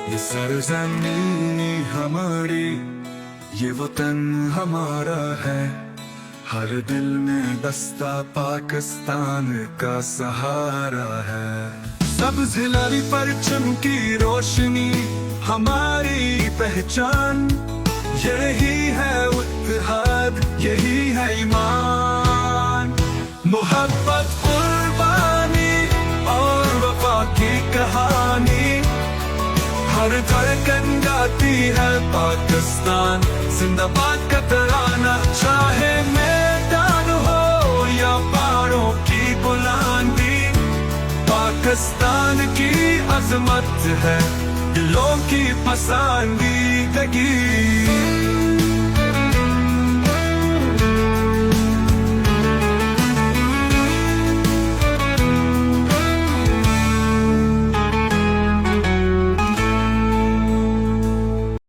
ये सरजमी हमारी, ये वतन हमारा है। हर दिल में बसता पाकिस्तान का सहारा है। सब्ज़ हिलारी परचम की रोशनी हमारी पहचान। यही है इत्तेहाद, यही है ईमान। मोहब्बत, कुर्बानी और वफा की कहानी, हर धड़कन गाती है पाकिस्तान जिंदाबाद का तराना। चाहे मैदान हो या पहाड़ों की बुलंदी, पाकिस्तान की अजमत है दिलों की पसंदीदगी।